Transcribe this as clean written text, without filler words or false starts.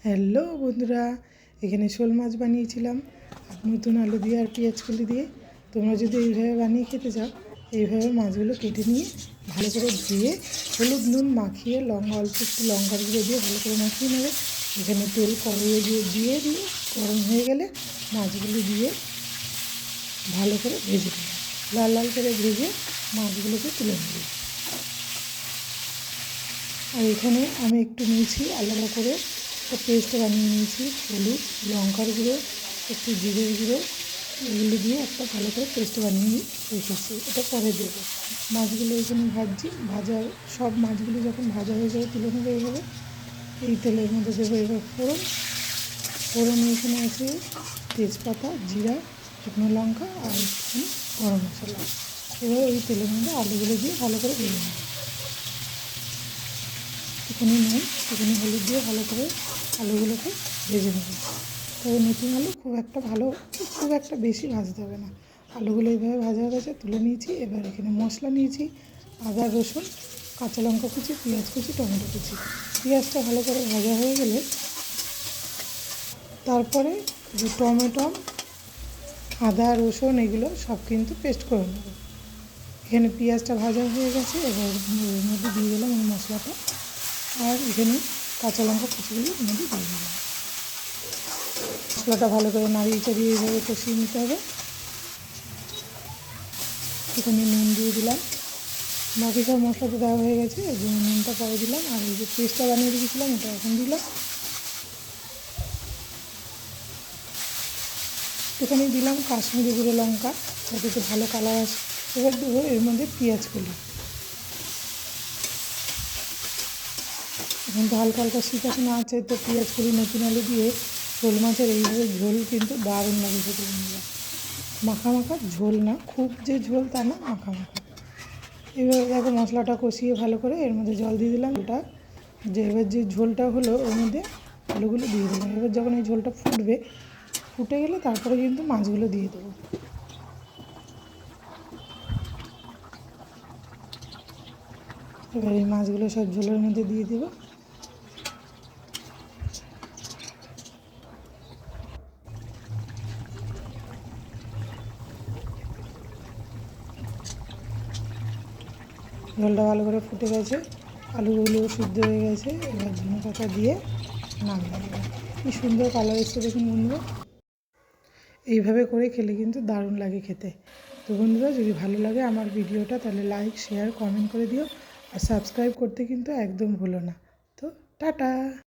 Hello বন্ধুরা, এখানে শোল মাছ বানিয়েছিলাম নতুন আলু দিয়ে আর পেঁয়াজকলি দিয়ে। তোমরা যদি এইভাবে বানিয়ে খেতে চাও, এইভাবে মাছগুলো কেটে নিয়ে ভালো করে ধুয়ে হলুদ নুন মাখিয়ে অল্প একটু লঙ্কার গুঁড়ো দিয়ে ভালো করে মাখিয়ে নেবে। এখানে তেল কড়াইয়ে দিয়ে গরম হয়ে গেলে মাছগুলো দিয়ে ভালো করে ভেজে নেবে। লাল লাল করে ভেজে মাছগুলোকে তুলে নেবে। আর এখানে আমি একটু নিয়েছি আলাদা করে একটা পেস্ট বানিয়ে নিয়েছি, হলুদ লঙ্কার গুঁড়ো একটু জিরের গুঁড়ো এগুলো দিয়ে একটা ভালো করে পেস্ট বানিয়ে রেখেছি। এটা পরে দেবো। মাছগুলো এখানে সব মাছগুলো যখন ভাজা হয়ে যাবে তুলে নেবে। এইভাবে এই তেলের মধ্যে দেবো এবার ফোড়নে এখানে আছে তেজপাতা, জিরা, শুকনো লঙ্কা আর একটুখানি গরম মশলা। এবার ওই তেলের মধ্যে আলুগুলো দিয়ে ভালো করে ভেজে নেব। একটুখানি নুন একটুখানি হলুদ দিয়ে ভালো করে আলুগুলোকে ভেজে নেব। তবে নতুন আলু খুব একটা বেশি ভাজতে হবে না। আলুগুলো এইভাবে ভাজা হয়ে গেছে, তুলে নিয়েছি। এবার এখানে মশলা নিয়েছি আদা রসুন কাঁচা লঙ্কা কুচি, পেঁয়াজ কুচি, টমেটো কুচি। পেঁয়াজটা ভালো করে ভাজা হয়ে গেলে তারপরে যে টমেটো আদা রসুন এগুলো সব কিন্তু পেস্ট করে নেব। এখানে পেঁয়াজটা ভাজা হয়ে গেছে, এবার এর মধ্যে দিয়ে দিলাম এই মশলাটা আর এখানে কাঁচা লঙ্কা কুচিগুলো এর মধ্যে দিয়ে দিলাম। মশলাটা ভালো করে নাড়িয়ে চাড়িয়ে এইভাবে কষিয়ে নিতে হবে। এখানে নুন দিয়ে দিলাম। বাকি সব মশলাটা দেওয়া হয়ে গেছে, এই জন্য নুনটা পরে দিলাম। আর এই যে পেস্টটা বানিয়ে রেখেছিলাম এটা এখন দিলাম। এখানে দিলাম কাশ্মীরি গুঁড়ো লঙ্কা যাতে একটু ভালো কালার আসে। এবার দেবো এর মধ্যে পেঁয়াজগুলো। এখন তো হালকা হালকা শীত এখন আছে, তো পেঁয়াজগুলি নতুন আলু দিয়ে শোল মাছের এইভাবে ঝোল কিন্তু দারুণ লাগে খেতে বন্ধুরা। মাখা মাখা ঝোল না, খুব যে ঝোল তা না, মাখা মাখা। এবার দেখো মশলাটা কষিয়ে ভালো করে এর মধ্যে জল দিয়ে দিলাম। এবার যে ঝোলটা হলো ওর মধ্যে আলুগুলো দিয়ে দিলাম। এবার যখন এই ঝোলটা ফুটে গেলে তারপরে কিন্তু মাছগুলো দিয়ে দেবো। এবার এই মাছগুলো সব ঝোলের মধ্যে দিয়ে দেবো। ঝোলটা ভালো করে ফুটে গেছে, আলুগুলো সিদ্ধ হয়ে গেছে। এবার ধনে পাতা দিয়ে নামিয়ে দেবো। কি সুন্দর কালার এসছে দেখুন বন্ধুরা। এইভাবে করে খেলে কিন্তু দারুণ লাগে খেতে। তো বন্ধুরা, যদি ভালো লাগে আমার ভিডিওটা তাহলে লাইক শেয়ার কমেন্ট করে দিও। আর সাবস্ক্রাইব করতে কিন্তু একদম ভুলো না। তো টাটা।